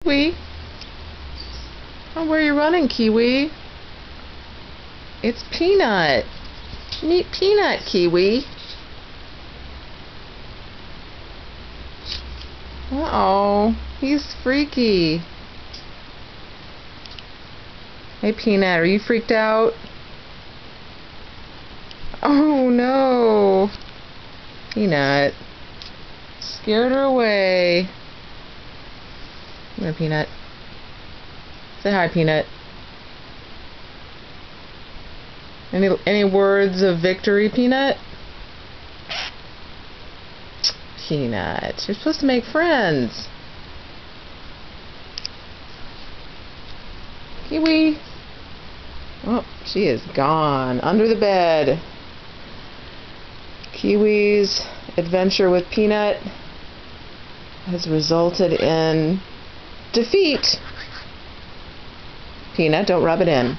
Kiwi? Oh, where are you running, Kiwi? It's Peanut. Meet Peanut, Kiwi. Uh-oh, he's freaky. Hey, Peanut, are you freaked out? Oh, no. Peanut. Scared her away. Come here, Peanut. Say hi, Peanut. Any words of victory, Peanut? Peanut, you're supposed to make friends. Kiwi. Oh, she is gone. Under the bed. Kiwi's adventure with Peanut has resulted in defeat. Peanut, don't rub it in.